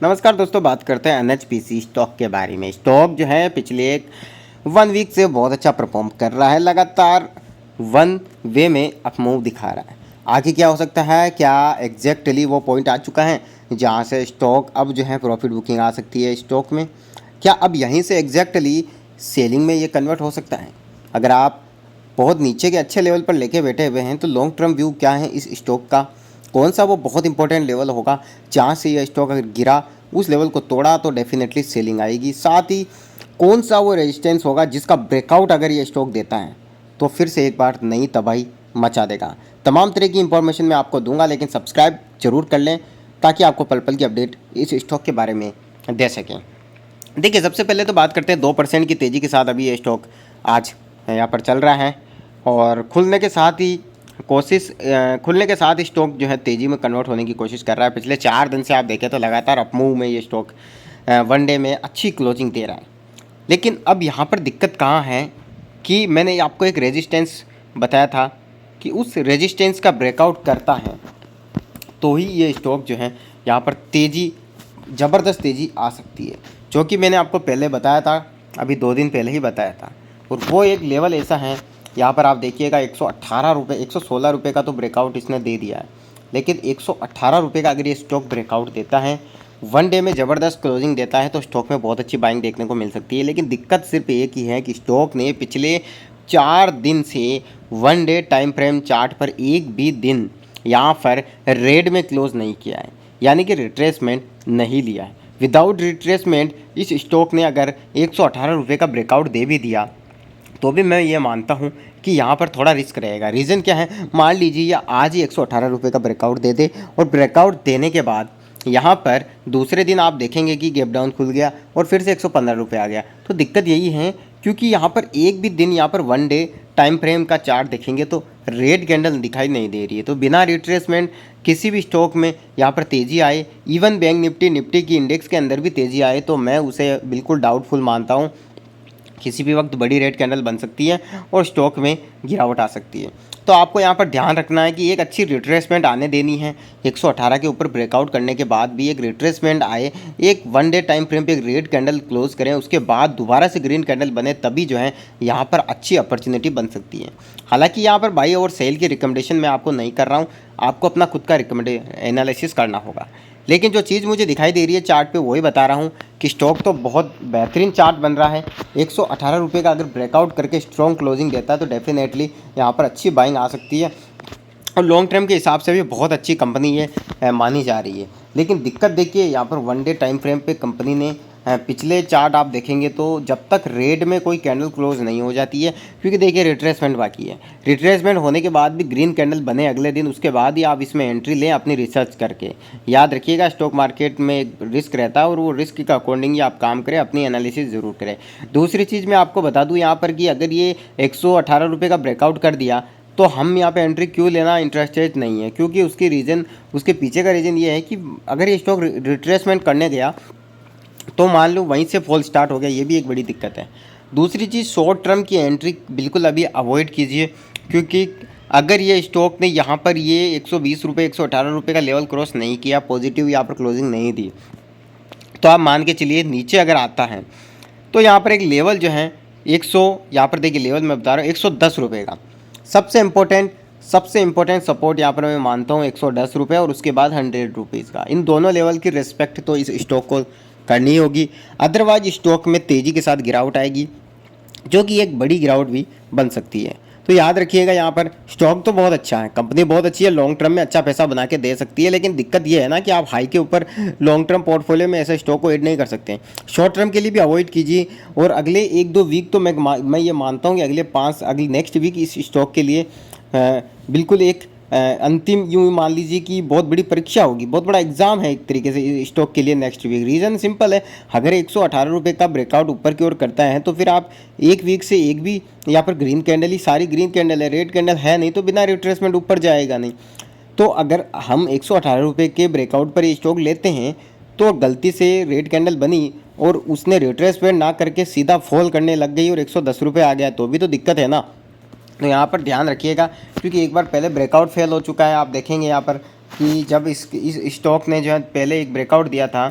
नमस्कार दोस्तों, बात करते हैं एनएचपीसी स्टॉक के बारे में। स्टॉक जो है पिछले एक 1 वीक से बहुत अच्छा परफॉर्म कर रहा है, लगातार वन वे में अप मूव दिखा रहा है। आगे क्या हो सकता है, क्या एग्जैक्टली वो पॉइंट आ चुका है जहाँ से स्टॉक अब जो है प्रॉफिट बुकिंग आ सकती है स्टॉक में? क्या अब यहीं से एग्जैक्टली सेलिंग में ये कन्वर्ट हो सकता है? अगर आप बहुत नीचे के अच्छे लेवल पर लेके बैठे हुए हैं तो लॉन्ग टर्म व्यू क्या है इस स्टॉक का? कौन सा वो बहुत इंपॉर्टेंट लेवल होगा जहाँ से यह स्टॉक अगर गिरा, उस लेवल को तोड़ा तो डेफिनेटली सेलिंग आएगी? साथ ही कौन सा वो रेजिस्टेंस होगा जिसका ब्रेकआउट अगर ये स्टॉक देता है तो फिर से एक बार नई तबाही मचा देगा? तमाम तरह की इंफॉर्मेशन मैं आपको दूंगा, लेकिन सब्सक्राइब जरूर कर लें ताकि आपको पल पल की अपडेट इस स्टॉक के बारे में दे सकें। देखिए, सबसे पहले तो बात करते हैं 2% की तेज़ी के साथ अभी ये स्टॉक आज यहाँ पर चल रहा है और खुलने के साथ ही स्टॉक जो है तेज़ी में कन्वर्ट होने की कोशिश कर रहा है। पिछले 4 दिन से आप देखें तो लगातार अपमूव में ये स्टॉक वन डे में अच्छी क्लोजिंग दे रहा है। लेकिन अब यहाँ पर दिक्कत कहाँ है कि मैंने आपको एक रेजिस्टेंस बताया था कि उस रेजिस्टेंस का ब्रेकआउट करता है तो ही ये स्टॉक जो है यहाँ पर ज़बरदस्त तेज़ी आ सकती है, जो कि मैंने आपको पहले बताया था, अभी 2 दिन पहले ही बताया था। और वो एक लेवल ऐसा है, यहाँ पर आप देखिएगा 118 रुपये, 116 रुपये का तो ब्रेकआउट इसने दे दिया है, लेकिन 118 रुपये का अगर ये स्टॉक ब्रेकआउट देता है, वन डे में ज़बरदस्त क्लोजिंग देता है, तो स्टॉक में बहुत अच्छी बाइंग देखने को मिल सकती है। लेकिन दिक्कत सिर्फ एक ही है कि स्टॉक ने पिछले 4 दिन से one day time frame chart पर एक भी दिन यहाँ पर रेड में क्लोज नहीं किया है, यानी कि रिट्रेसमेंट नहीं लिया है। विदाउट रिट्रेसमेंट इस स्टॉक ने अगर 118 रुपये का ब्रेकआउट दे भी दिया तो भी मैं ये मानता हूँ कि यहाँ पर थोड़ा रिस्क रहेगा। रीज़न क्या है, मान लीजिए या आज ही 118 रुपये का ब्रेकआउट दे दे और ब्रेकआउट देने के बाद यहाँ पर दूसरे दिन आप देखेंगे कि गैप डाउन खुल गया और फिर से 115 रुपये आ गया, तो दिक्कत यही है क्योंकि यहाँ पर एक भी दिन यहाँ पर वन डे टाइम फ्रेम का चार्ट देखेंगे तो रेड कैंडल दिखाई नहीं दे रही है। तो बिना रिट्रेसमेंट किसी भी स्टॉक में यहाँ पर तेज़ी आए, इवन बैंक निफ्टी की इंडेक्स के अंदर भी तेज़ी आए, तो मैं उसे बिल्कुल डाउटफुल मानता हूँ। किसी भी वक्त बड़ी रेड कैंडल बन सकती है और स्टॉक में गिरावट आ सकती है। तो आपको यहाँ पर ध्यान रखना है कि एक अच्छी रिट्रेसमेंट आने देनी है। 118 के ऊपर ब्रेकआउट करने के बाद भी एक रिट्रेसमेंट आए, एक वन डे टाइम फ्रेम पे एक रेड कैंडल क्लोज करें, उसके बाद दोबारा से ग्रीन कैंडल बने, तभी जो है यहाँ पर अच्छी अपॉर्चुनिटी बन सकती है। हालांकि यहाँ पर बाई और सेल की रिकमेंडेशन मैं आपको नहीं कर रहा हूँ, आपको अपना खुद का एनालिसिस करना होगा। लेकिन जो चीज़ मुझे दिखाई दे रही है चार्ट पे वही बता रहा हूँ कि स्टॉक तो बहुत बेहतरीन चार्ट बन रहा है। 118 रुपये का अगर ब्रेकआउट करके स्ट्रॉन्ग क्लोजिंग देता है तो डेफिनेटली यहाँ पर अच्छी बाइंग आ सकती है और लॉन्ग टर्म के हिसाब से भी बहुत अच्छी कंपनी ये मानी जा रही है। लेकिन दिक्कत देखिए, यहाँ पर वन डे टाइम फ्रेम पे कंपनी ने पिछले चार्ट आप देखेंगे तो जब तक रेड में कोई कैंडल क्लोज नहीं हो जाती है, क्योंकि देखिए रिट्रेसमेंट बाकी है, रिट्रेसमेंट होने के बाद भी ग्रीन कैंडल बने अगले दिन, उसके बाद ही आप इसमें एंट्री लें अपनी रिसर्च करके। याद रखिएगा, स्टॉक मार्केट में एक रिस्क रहता है और वो रिस्क के अकॉर्डिंग ही आप काम करें, अपनी एनालिसिस ज़रूर करें। दूसरी चीज़ मैं आपको बता दूँ यहाँ पर कि अगर ये 118 रुपये का ब्रेकआउट कर दिया तो हम यहाँ पे एंट्री क्यों लेना इंटरेस्टेड नहीं है, क्योंकि उसके पीछे का रीज़न ये है कि अगर ये स्टॉक रिट्रेसमेंट करने गया तो मान लो वहीं से फॉल स्टार्ट हो गया, ये भी एक बड़ी दिक्कत है। दूसरी चीज़, शॉर्ट टर्म की एंट्री बिल्कुल अभी अवॉइड कीजिए, क्योंकि अगर ये स्टॉक ने यहाँ पर ये 120 रुपये 118 रुपये का लेवल क्रॉस नहीं किया, पॉजिटिव यहाँ पर क्लोजिंग नहीं दी, तो आप मान के चलिए नीचे अगर आता है तो यहाँ पर एक लेवल जो है 100, यहाँ पर देखिए लेवल मैं बता रहा हूँ 110 रुपये का सबसे इम्पोर्टेंट सपोर्ट यहाँ पर मैं मानता हूँ 110 रुपये और उसके बाद 100 रुपीज़ का। इन दोनों लेवल की रिस्पेक्ट तो इस स्टॉक को करनी होगी, अदरवाइज स्टॉक में तेज़ी के साथ गिरावट आएगी, जो कि एक बड़ी गिरावट भी बन सकती है। तो याद रखिएगा, यहाँ पर स्टॉक तो बहुत अच्छा है, कंपनी बहुत अच्छी है, लॉन्ग टर्म में अच्छा पैसा बना के दे सकती है, लेकिन दिक्कत ये है ना कि आप हाई के ऊपर लॉन्ग टर्म पोर्टफोलियो में ऐसे स्टॉक को ऐड नहीं कर सकते। शॉर्ट टर्म के लिए भी अवॉइड कीजिए और अगले 1-2 वीक तो मैं ये मानता हूँ कि अगले नेक्स्ट वीक इस स्टॉक के लिए बिल्कुल एक अंतिम यूँ मान लीजिए कि बहुत बड़ी परीक्षा होगी, बहुत बड़ा एग्जाम है एक तरीके से स्टॉक के लिए नेक्स्ट वीक। रीज़न सिंपल है, अगर 118 रुपये का ब्रेकआउट ऊपर की ओर करता है तो फिर आप एक वीक से एक भी यहाँ पर ग्रीन कैंडल ही, सारी ग्रीन कैंडल है, रेड कैंडल है नहीं, तो बिना रिट्रेसमेंट ऊपर जाएगा नहीं। तो अगर हम 118 रुपये के ब्रेकआउट पर ये स्टॉक लेते हैं तो गलती से रेड कैंडल बनी और उसने रिट्रेसमेंट ना करके सीधा फॉल करने लग गई और 110 रुपये आ गया, तो भी तो दिक्कत है ना। तो यहाँ पर ध्यान रखिएगा, क्योंकि एक बार पहले ब्रेकआउट फेल हो चुका है। आप देखेंगे यहाँ पर कि जब इस स्टॉक ने जो है पहले एक ब्रेकआउट दिया था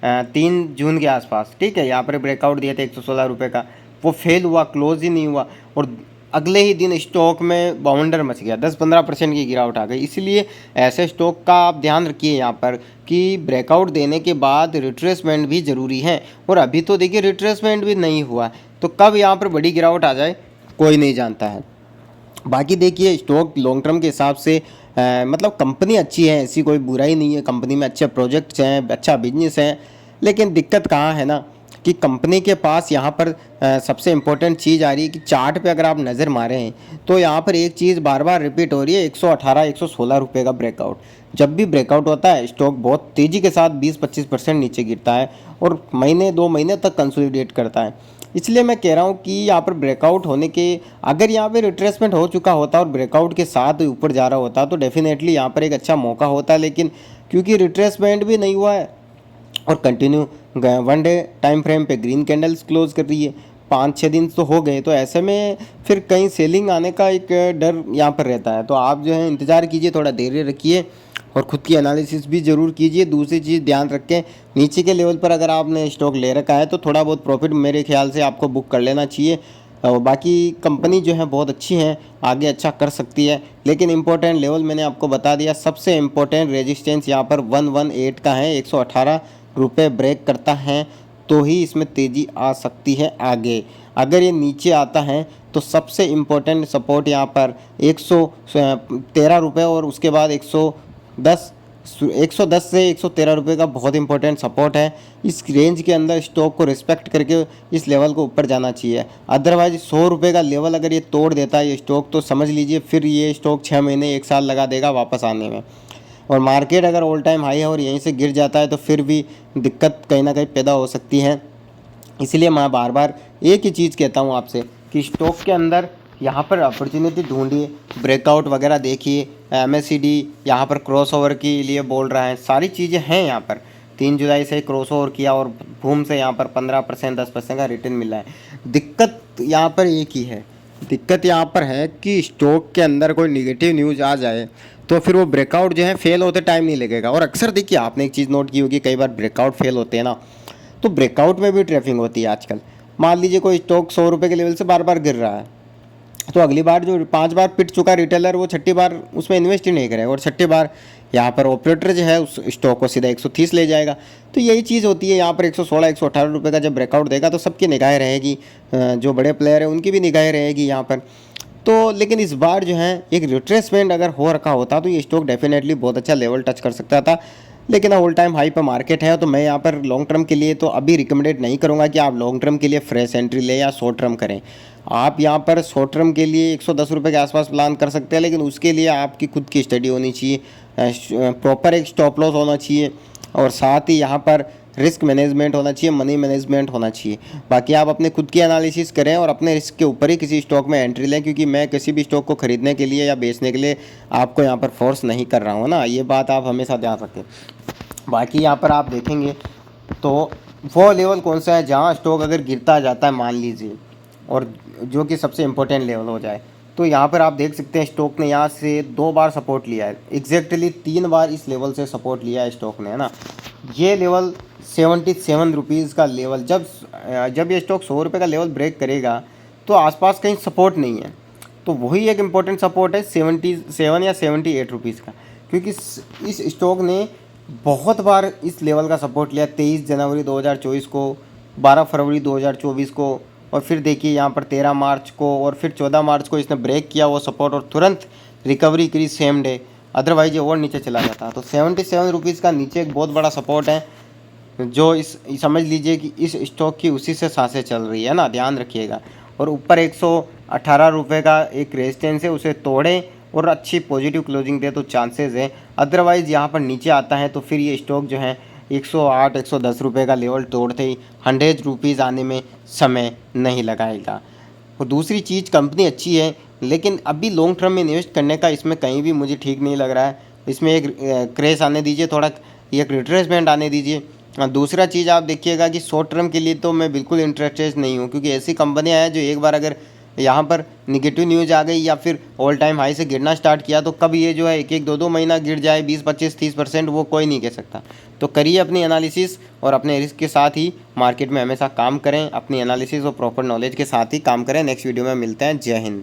3 जून के आसपास, ठीक है, यहाँ पर ब्रेकआउट दिया था 116 रुपये का, वो फेल हुआ, क्लोज ही नहीं हुआ और अगले ही दिन स्टॉक में बाउंडर मच गया, 10-15% की गिरावट आ गई। इसलिए ऐसे स्टॉक का आप ध्यान रखिए यहाँ पर कि ब्रेकआउट देने के बाद रिट्रेसमेंट भी ज़रूरी है, और अभी तो देखिए रिट्रेसमेंट भी नहीं हुआ, तो कब यहाँ पर बड़ी गिरावट आ जाए कोई नहीं जानता है। बाकी देखिए स्टॉक लॉन्ग टर्म के हिसाब से मतलब कंपनी अच्छी है, ऐसी कोई बुराई नहीं है, कंपनी में अच्छे प्रोजेक्ट्स हैं, अच्छा बिजनेस है, लेकिन दिक्कत कहाँ है ना कि कंपनी के पास यहाँ पर सबसे इम्पोर्टेंट चीज़ आ रही है कि चार्ट पे अगर आप नज़र मारें तो यहाँ पर एक चीज़ बार बार रिपीट हो रही है, 118-116 रुपये का ब्रेकआउट। जब भी ब्रेकआउट होता है स्टॉक बहुत तेज़ी के साथ 20-25% नीचे गिरता है और महीने 2 महीने तक कंसोलिडेट करता है। इसलिए मैं कह रहा हूँ कि यहाँ पर ब्रेकआउट होने के, अगर यहाँ पे रिट्रेसमेंट हो चुका होता और ब्रेकआउट के साथ ऊपर जा रहा होता तो डेफिनेटली यहाँ पर एक अच्छा मौका होता, लेकिन क्योंकि रिट्रेसमेंट भी नहीं हुआ है और कंटिन्यू 1 डे टाइम फ्रेम पे ग्रीन कैंडल्स क्लोज कर रही है, 5-6 दिन तो हो गए, तो ऐसे में फिर कहीं सेलिंग आने का एक डर यहाँ पर रहता है। तो आप जो है इंतज़ार कीजिए, थोड़ा धैर्य रखिए और ख़ुद की एनालिसिस भी ज़रूर कीजिए। दूसरी चीज़ ध्यान रखें, नीचे के लेवल पर अगर आपने स्टॉक ले रखा है तो थोड़ा बहुत प्रॉफिट मेरे ख्याल से आपको बुक कर लेना चाहिए। और बाकी कंपनी जो है बहुत अच्छी है, आगे अच्छा कर सकती है, लेकिन इंपॉर्टेंट लेवल मैंने आपको बता दिया। सबसे इम्पोर्टेंट रेजिस्टेंस यहाँ पर 118 का है, 118 रुपये ब्रेक करता है तो ही इसमें तेज़ी आ सकती है आगे। अगर ये नीचे आता है तो सबसे इम्पोर्टेंट सपोर्ट यहाँ पर 113 रुपये और उसके बाद 110 से 113 रुपये का बहुत इंपॉर्टेंट सपोर्ट है। इस रेंज के अंदर स्टॉक को रिस्पेक्ट करके इस लेवल को ऊपर जाना चाहिए। अदरवाइज 100 रुपये का लेवल अगर ये तोड़ देता है ये स्टॉक, तो समझ लीजिए फिर ये स्टॉक 6 महीने 1 साल लगा देगा वापस आने में। और मार्केट अगर ऑल टाइम हाई है और यहीं से गिर जाता है तो फिर भी दिक्कत कहीं ना कहीं पैदा हो सकती है। इसलिए मैं बार बार एक ही चीज़ कहता हूँ आपसे कि स्टॉक के अंदर यहाँ पर अपॉर्चुनिटी ढूंढिए, ब्रेकआउट वगैरह देखिए, MACD यहाँ पर क्रॉसओवर के लिए बोल रहा है, सारी चीज़ें हैं यहाँ पर। 3 जुलाई से क्रॉसओवर किया और बूम से यहाँ पर 15% 10% का रिटर्न मिला है। दिक्कत यहाँ पर एक ही है, दिक्कत यहाँ पर है कि स्टॉक के अंदर कोई निगेटिव न्यूज़ आ जाए तो फिर वो ब्रेकआउट जो है फेल होते टाइम नहीं लगेगा। और अक्सर देखिए आपने एक चीज़ नोट की होगी, कई बार ब्रेकआउट फेल होते हैं ना, तो ब्रेकआउट में भी ट्रेफिंग होती है आजकल। मान लीजिए कोई स्टॉक 100 रुपये के लेवल से बार बार गिर रहा है, तो अगली बार जो 5 बार पिट चुका रिटेलर वो 6ठी बार उसमें इन्वेस्ट ही नहीं करेगा और 6ठी बार यहाँ पर ऑपरेटर जो है उस स्टॉक को सीधा 130 ले जाएगा। तो यही चीज़ होती है यहाँ पर 116-118 रुपये का जब ब्रेकआउट देगा तो सबकी निगाहें रहेगी, जो बड़े प्लेयर हैं उनकी भी निगाहें रहेगी यहाँ पर। तो लेकिन इस बार जो है एक रिट्रेसमेंट अगर हो रखा होता तो ये स्टॉक डेफिनेटली बहुत अच्छा लेवल टच कर सकता था, लेकिन ऑल टाइम हाई पर मार्केट है। तो मैं यहाँ पर लॉन्ग टर्म के लिए तो अभी रिकमेंडेड नहीं करूँगा कि आप लॉन्ग टर्म के लिए फ्रेश एंट्री लें या शॉर्ट टर्म करें। आप यहाँ पर शॉर्ट टर्म के लिए 110 रुपये के आसपास प्लान कर सकते हैं, लेकिन उसके लिए आपकी खुद की स्टडी होनी चाहिए, प्रॉपर एक स्टॉप लॉस होना चाहिए और साथ ही यहाँ पर रिस्क मैनेजमेंट होना चाहिए, मनी मैनेजमेंट होना चाहिए। बाकी आप अपने खुद की एनालिसिस करें और अपने रिस्क के ऊपर ही किसी स्टॉक में एंट्री लें, क्योंकि मैं किसी भी स्टॉक को खरीदने के लिए या बेचने के लिए आपको यहाँ पर फोर्स नहीं कर रहा हूँ ना, ये बात आप हमेशा ध्यान रखें। बाकी यहाँ पर आप देखेंगे तो वो लेवल कौन सा है जहाँ स्टॉक अगर गिरता जाता है मान लीजिए, और जो कि सबसे इम्पोर्टेंट लेवल हो जाए, तो यहाँ पर आप देख सकते हैं स्टॉक ने यहाँ से 2 बार सपोर्ट लिया है, एग्जैक्टली 3 बार इस लेवल से सपोर्ट लिया है स्टॉक ने, है ना। ये लेवल 77 रुपीज़ का लेवल, जब ये स्टॉक 100 रुपये का लेवल ब्रेक करेगा तो आसपास कहीं सपोर्ट नहीं है, तो वही एक इम्पोर्टेंट सपोर्ट है 77 या 78 रुपीज़ का, क्योंकि इस स्टॉक ने बहुत बार इस लेवल का सपोर्ट लिया, 23 जनवरी 2024 को, 12 फरवरी 2024 को, और फिर देखिए यहाँ पर 13 मार्च को और फिर 14 मार्च को इसने ब्रेक किया वो सपोर्ट और तुरंत रिकवरी करी सेम डे, अदरवाइज ये और नीचे चला जाता। तो 77 रुपीज़ का नीचे एक बहुत बड़ा सपोर्ट है, जो इस समझ लीजिए कि इस स्टॉक की उसी से सांसें चल रही है ना, ध्यान रखिएगा। और ऊपर 118 रुपये का एक रेजिस्टेंस है, उसे तोड़ें और अच्छी पॉजिटिव क्लोजिंग दे तो चांसेस है, अदरवाइज़ यहाँ पर नीचे आता है तो फिर ये स्टॉक जो है 108-110 रुपये का लेवल तोड़ते ही 100 रुपीज़ आने में समय नहीं लगाएगा। और दूसरी चीज़, कंपनी अच्छी है लेकिन अभी लॉन्ग टर्म में इन्वेस्ट करने का इसमें कहीं भी मुझे ठीक नहीं लग रहा है। इसमें एक क्रैश आने दीजिए, थोड़ा एक रिट्रेसमेंट आने दीजिए। दूसरा चीज़ आप देखिएगा कि शॉर्ट टर्म के लिए तो मैं बिल्कुल इंटरेस्टेड नहीं हूँ, क्योंकि ऐसी कंपनियाँ हैं जो एक बार अगर यहाँ पर निगेटिव न्यूज़ आ गई या फिर ऑल टाइम हाई से गिरना स्टार्ट किया तो कब ये जो है 1-1, 2-2 महीना गिर जाए 20-25-30%, वो कोई नहीं कह सकता। तो करिए अपनी एनालिसिस और अपने रिस्क के साथ ही मार्केट में हमेशा काम करें, अपनी एनालिसिस और प्रॉपर नॉलेज के साथ ही काम करें। नेक्स्ट वीडियो में मिलते हैं। जय हिंद।